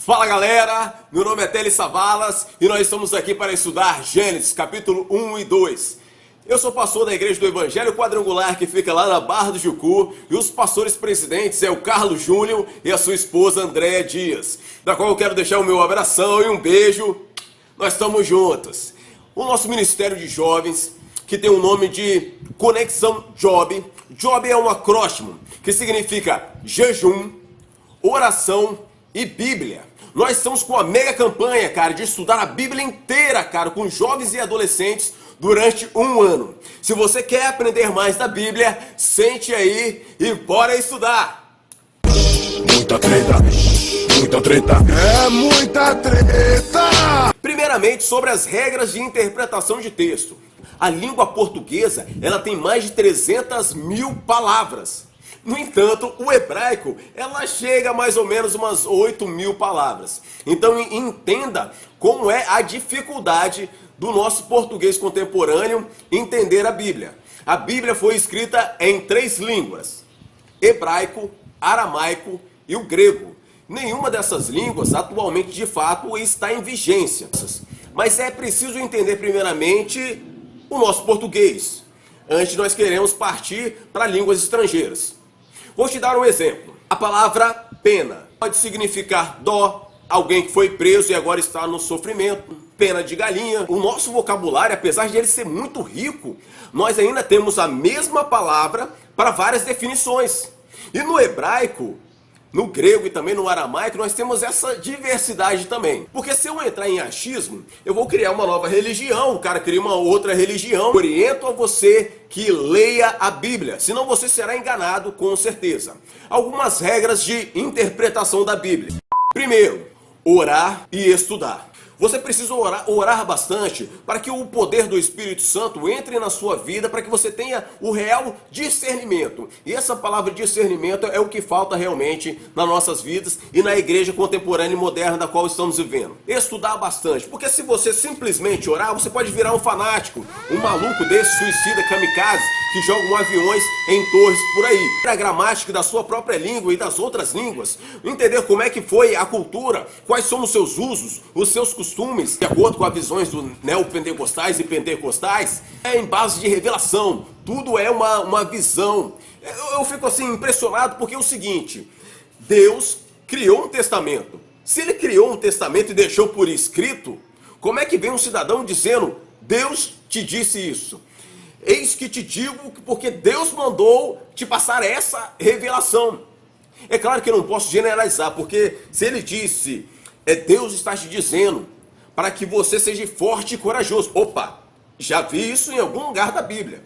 Fala galera, meu nome é Teles Savalas e nós estamos aqui para estudar Gênesis capítulo 1 e 2. Eu sou pastor da Igreja do Evangelho Quadrangular que fica lá na Barra do Jucu e os pastores presidentes é o Carlos Júnior e a sua esposa Andréa Dias, da qual eu quero deixar o meu abração e um beijo. Nós estamos juntos. O nosso Ministério de Jovens, que tem o nome de Conexão Job. Job é um acróstimo que significa jejum, oração e Bíblia. Nós estamos com a mega campanha, cara, de estudar a Bíblia inteira, cara, com jovens e adolescentes durante um ano. Se você quer aprender mais da Bíblia, sente aí e bora estudar. Muita treta, muita treta, é muita treta! Primeiramente, sobre as regras de interpretação de texto. A língua portuguesa, ela tem mais de 300 mil palavras. No entanto, o hebraico, ela chega a mais ou menos umas 8 mil palavras. Então entenda como é a dificuldade do nosso português contemporâneo entender a Bíblia. A Bíblia foi escrita em 3 línguas: hebraico, aramaico e o grego. Nenhuma dessas línguas atualmente de fato está em vigência. Mas é preciso entender primeiramente o nosso português. Antes nós queremos partir para línguas estrangeiras. Vou te dar um exemplo. A palavra pena pode significar dó, alguém que foi preso e agora está no sofrimento, pena de galinha. O nosso vocabulário, apesar de ele ser muito rico, nós ainda temos a mesma palavra para várias definições. E no hebraico, no grego e também no aramaico, nós temos essa diversidade também. Porque se eu entrar em achismo, eu vou criar uma nova religião, o cara cria uma outra religião. Oriento a você que leia a Bíblia, senão você será enganado com certeza. Algumas regras de interpretação da Bíblia. Primeiro, orar e estudar. Você precisa orar bastante para que o poder do Espírito Santo entre na sua vida, para que você tenha o real discernimento. E essa palavra discernimento é o que falta realmente nas nossas vidas e na igreja contemporânea e moderna da qual estamos vivendo. Estudar bastante, porque se você simplesmente orar, você pode virar um fanático, um maluco desse, suicida, kamikaze, que jogam aviões em torres por aí. A gramática da sua própria língua e das outras línguas, entender como é que foi a cultura, quais são os seus usos, os seus costumes, de acordo com as visões do neopentecostais e pentecostais, é em base de revelação. Tudo é uma visão. Eu fico assim impressionado porque é o seguinte: Deus criou um testamento. Se ele criou um testamento e deixou por escrito, como é que vem um cidadão dizendo: Deus te disse isso? Eis que te digo porque Deus mandou te passar essa revelação. É claro que eu não posso generalizar, porque se ele disse, Deus está te dizendo para que você seja forte e corajoso. Opa, já vi isso em algum lugar da Bíblia.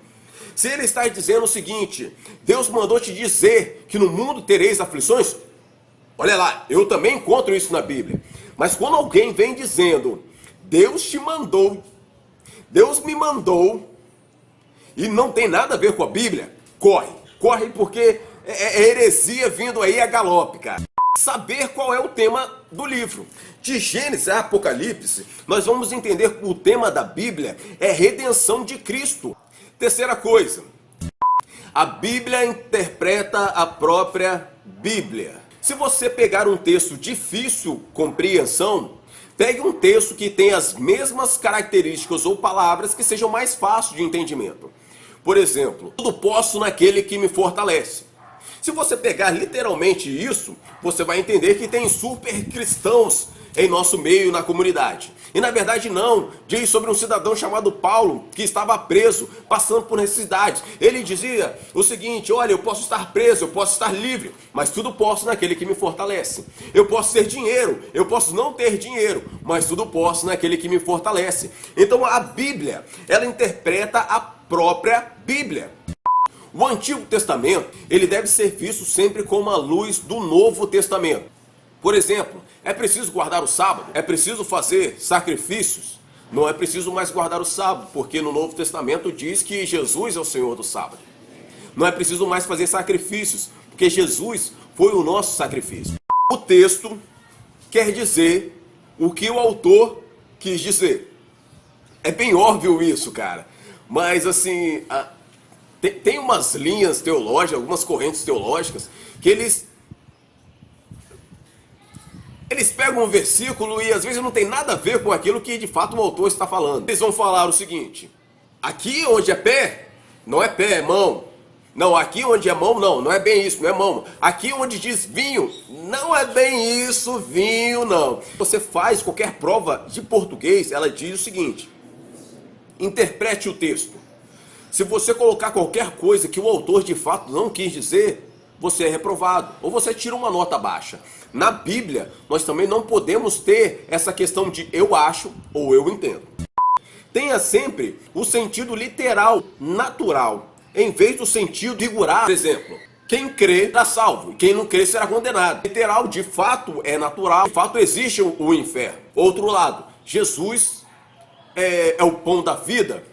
Se ele está dizendo o seguinte: Deus mandou te dizer que no mundo tereis aflições, olha lá, eu também encontro isso na Bíblia. Mas quando alguém vem dizendo, Deus te mandou, Deus me mandou, e não tem nada a ver com a Bíblia, corre porque é heresia vindo aí a galope, cara. Saber qual é o tema do livro. De Gênesis a Apocalipse, nós vamos entender que o tema da Bíblia é redenção de Cristo. Terceira coisa, a Bíblia interpreta a própria Bíblia. Se você pegar um texto difícil compreensão, pegue um texto que tem as mesmas características ou palavras que sejam mais fáceis de entendimento. Por exemplo, tudo posso naquele que me fortalece. Se você pegar literalmente isso, você vai entender que tem super cristãos em nosso meio, na comunidade. E na verdade não, diz sobre um cidadão chamado Paulo, que estava preso, passando por necessidades. Ele dizia o seguinte: olha, eu posso estar preso, eu posso estar livre, mas tudo posso naquele que me fortalece. Eu posso ter dinheiro, eu posso não ter dinheiro, mas tudo posso naquele que me fortalece. Então a Bíblia, ela interpreta a própria Bíblia. O Antigo Testamento, ele deve ser visto sempre com a luz do Novo Testamento. Por exemplo, é preciso guardar o sábado? É preciso fazer sacrifícios? Não é preciso mais guardar o sábado, porque no Novo Testamento diz que Jesus é o Senhor do sábado. Não é preciso mais fazer sacrifícios, porque Jesus foi o nosso sacrifício. O texto quer dizer o que o autor quis dizer. É bem óbvio isso, cara. Mas assim, tem umas linhas teológicas, algumas correntes teológicas, que eles Eles pegam um versículo e às vezes não tem nada a ver com aquilo que de fato o autor está falando. Eles vão falar o seguinte: aqui onde é pé, não é pé, é mão. Não, aqui onde é mão, não é bem isso, não é mão. Aqui onde diz vinho, não é bem isso, vinho não. Você faz qualquer prova de português, ela diz o seguinte: interprete o texto. Se você colocar qualquer coisa que o autor de fato não quis dizer, você é reprovado, ou você tira uma nota baixa. Na Bíblia, nós também não podemos ter essa questão de eu acho ou eu entendo. Tenha sempre o sentido literal, natural, em vez do sentido figurado. Por exemplo, quem crê será salvo, e quem não crê será condenado. Literal, de fato, é natural, de fato existe o inferno. Outro lado, Jesus é o pão da vida.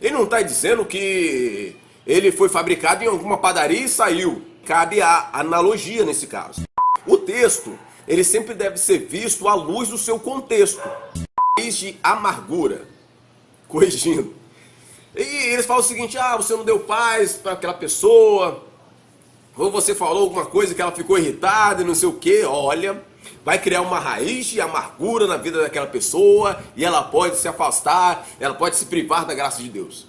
Ele não está dizendo que ele foi fabricado em alguma padaria e saiu. Cabe a analogia nesse caso. O texto, ele sempre deve ser visto à luz do seu contexto. Raiz de amargura, corrigindo. E eles falam o seguinte: você não deu paz para aquela pessoa, ou você falou alguma coisa que ela ficou irritada e não sei o que. Olha, vai criar uma raiz de amargura na vida daquela pessoa e ela pode se afastar, ela pode se privar da graça de Deus.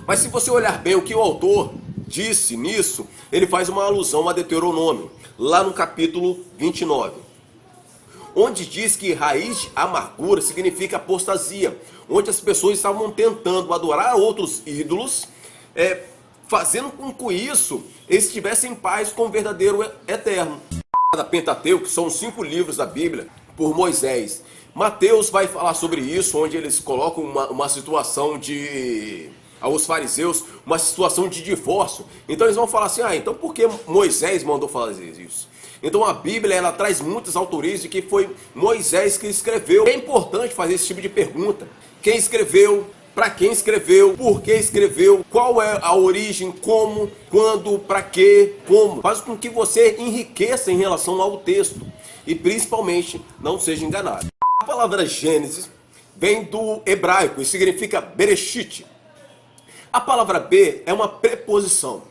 Mas se você olhar bem o que o autor disse nisso, ele faz uma alusão a Deuteronômio, lá no capítulo 29, onde diz que raiz de amargura significa apostasia, onde as pessoas estavam tentando adorar outros ídolos, fazendo com que isso eles tivessem paz com o verdadeiro eterno. Da Pentateuco, que são os 5 livros da Bíblia, por Moisés. Mateus vai falar sobre isso, onde eles colocam uma situação aos fariseus, uma situação de divórcio. Então eles vão falar assim: então por que Moisés mandou fazer isso? Então a Bíblia, ela traz muitas autorias de que foi Moisés que escreveu. É importante fazer esse tipo de pergunta: quem escreveu? Para quem escreveu? Por que escreveu? Qual é a origem? Como? Quando? Para quê? Como? Faz com que você enriqueça em relação ao texto e principalmente não seja enganado. A palavra Gênesis vem do hebraico e significa Bereshit. A palavra B é uma preposição.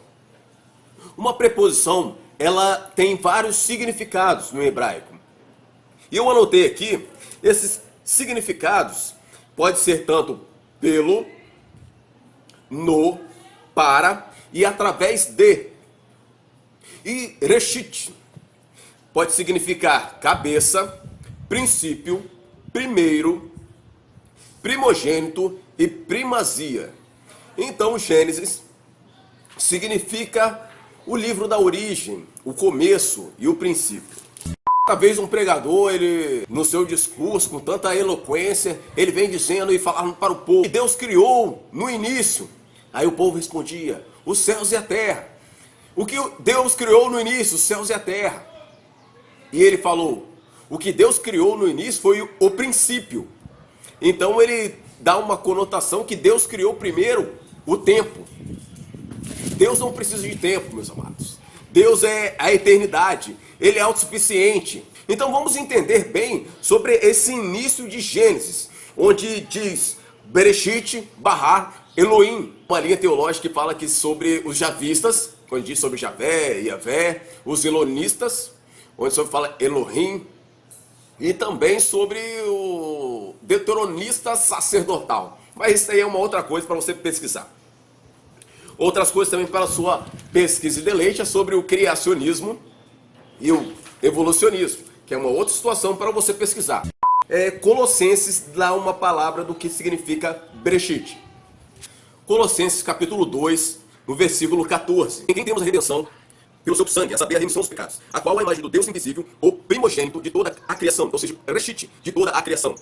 Uma preposição, ela tem vários significados no hebraico. E eu anotei aqui, esses significados pode ser tanto pelo, no, para e através de. E Reshit pode significar cabeça, princípio, primeiro, primogênito e primazia. Então Gênesis significa o livro da origem, o começo e o princípio. Talvez um pregador, ele no seu discurso, com tanta eloquência, ele vem dizendo e falando para o povo que Deus criou no início. Aí o povo respondia: os céus e a terra. O que Deus criou no início? Os céus e a terra. E ele falou: o que Deus criou no início foi o princípio. Então ele dá uma conotação que Deus criou primeiro o tempo. Deus não precisa de tempo, meus amados. Deus é a eternidade. Ele é autossuficiente. Então vamos entender bem sobre esse início de Gênesis, onde diz Bereshit bara Elohim. Uma linha teológica que fala aqui sobre os javistas, quando diz sobre Javé, Iavé, os elonistas, onde sobre fala Elohim, e também sobre o deuteronista sacerdotal. Mas isso aí é uma outra coisa para você pesquisar. Outras coisas também para a sua pesquisa e deleite é sobre o criacionismo e o evolucionismo, que é uma outra situação para você pesquisar. Colossenses dá uma palavra do que significa Bereshit. Colossenses capítulo 2, no versículo 14. Em quem temos a redenção pelo seu sangue, a saber, a remissão dos pecados, a qual é a imagem do Deus invisível, o primogênito de toda a criação, ou seja, Reshit, de toda a criação.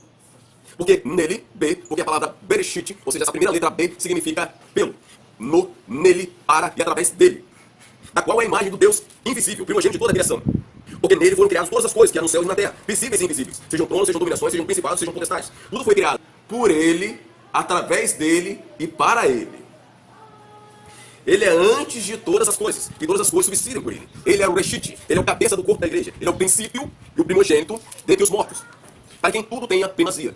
Porque nele, porque a palavra Bereshit, ou seja, essa primeira letra B, significa pelo. No, nele, para e através dele. Da qual é a imagem do Deus invisível, primogênito de toda a criação. Porque nele foram criadas todas as coisas que há no céu e na terra, visíveis e invisíveis. Sejam tronos, sejam dominações, sejam principados, sejam potestades. Tudo foi criado por ele, através dele e para ele. Ele é antes de todas as coisas, e todas as coisas subsistem por ele. Ele é o Reshit, ele é o cabeça do corpo da igreja. Ele é o princípio e o primogênito dentre os mortos, para quem tudo tem a primazia.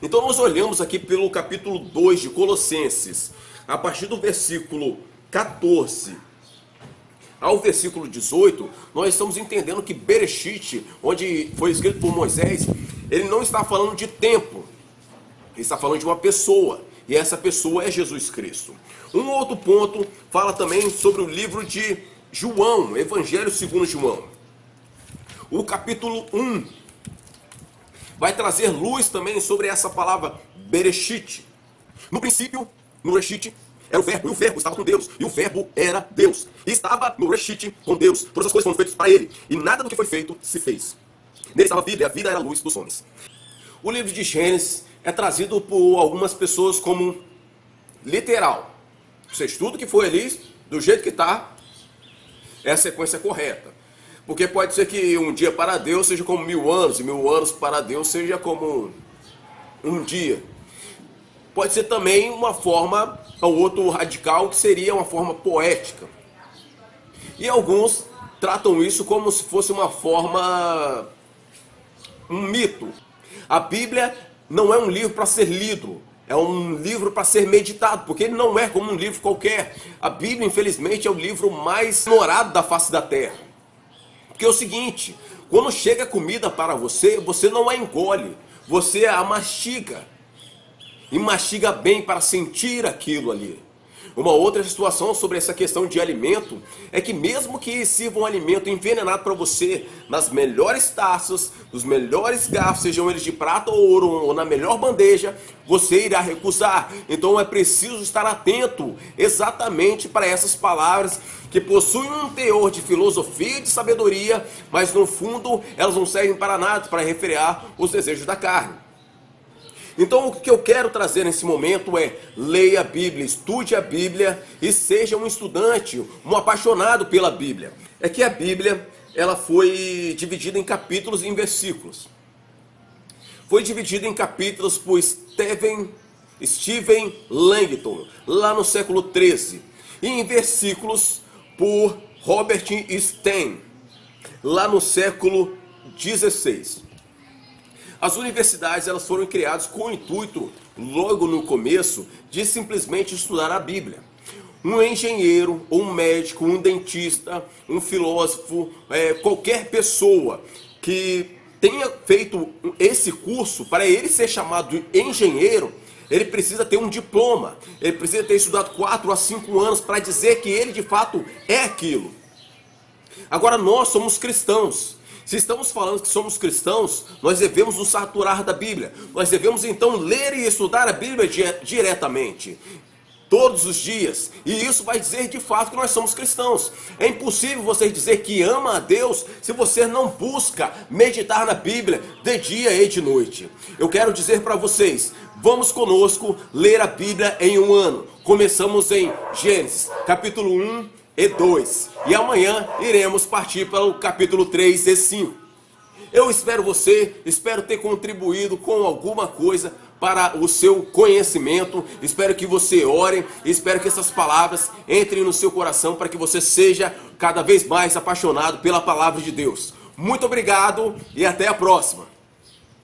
Então nós olhamos aqui pelo capítulo 2 de Colossenses, a partir do versículo 14 ao versículo 18, nós estamos entendendo que Bereshit, onde foi escrito por Moisés, ele não está falando de tempo, ele está falando de uma pessoa, e essa pessoa é Jesus Cristo. Um outro ponto fala também sobre o livro de João, Evangelho segundo João. O capítulo 1 vai trazer luz também sobre essa palavra Bereshit. No princípio, no Bereshit, era o verbo, e o verbo estava com Deus, e o verbo era Deus. E estava no Bereshit com Deus. Todas as coisas foram feitas para ele, e nada do que foi feito se fez. Nele estava a vida, e a vida era a luz dos homens. O livro de Gênesis é trazido por algumas pessoas como literal. Você estuda o que foi ali, do jeito que está, é a sequência correta. Porque pode ser que um dia para Deus seja como 1000 anos, e 1000 anos para Deus seja como um dia. Pode ser também uma forma, ou outro radical, que seria uma forma poética. E alguns tratam isso como se fosse uma forma, um mito. A Bíblia não é um livro para ser lido, é um livro para ser meditado, porque ele não é como um livro qualquer. A Bíblia, infelizmente, é o livro mais ignorado da face da terra. Porque é o seguinte, quando chega comida para você, você não a engole, você a mastiga. E mastiga bem para sentir aquilo ali. Uma outra situação sobre essa questão de alimento é que mesmo que sirva um alimento envenenado para você, nas melhores taças, nos melhores garfos, sejam eles de prata ou ouro, ou na melhor bandeja, você irá recusar. Então é preciso estar atento exatamente para essas palavras que possuem um teor de filosofia e de sabedoria, mas no fundo elas não servem para nada, para refrear os desejos da carne. Então o que eu quero trazer nesse momento é: leia a Bíblia, estude a Bíblia e seja um estudante, um apaixonado pela Bíblia. É que a Bíblia, ela foi dividida em capítulos e em versículos. Foi dividida em capítulos por Stephen Langton, lá no século 13, e em versículos por Robert Stein, lá no século 16. As universidades, elas foram criadas com o intuito, logo no começo, de simplesmente estudar a Bíblia. Um engenheiro, um médico, um dentista, um filósofo, qualquer pessoa que tenha feito esse curso, para ele ser chamado de engenheiro, ele precisa ter um diploma, ele precisa ter estudado 4 a 5 anos para dizer que ele de fato é aquilo. Agora nós somos cristãos. Se estamos falando que somos cristãos, nós devemos nos saturar da Bíblia. Nós devemos então ler e estudar a Bíblia diretamente, todos os dias. E isso vai dizer de fato que nós somos cristãos. É impossível você dizer que ama a Deus se você não busca meditar na Bíblia de dia e de noite. Eu quero dizer para vocês, vamos conosco ler a Bíblia em um ano. Começamos em Gênesis, capítulo 1 e 2. E amanhã iremos partir para o capítulo 3 e 5. Eu espero espero ter contribuído com alguma coisa para o seu conhecimento. Espero que você ore, espero que essas palavras entrem no seu coração para que você seja cada vez mais apaixonado pela palavra de Deus. Muito obrigado e até a próxima.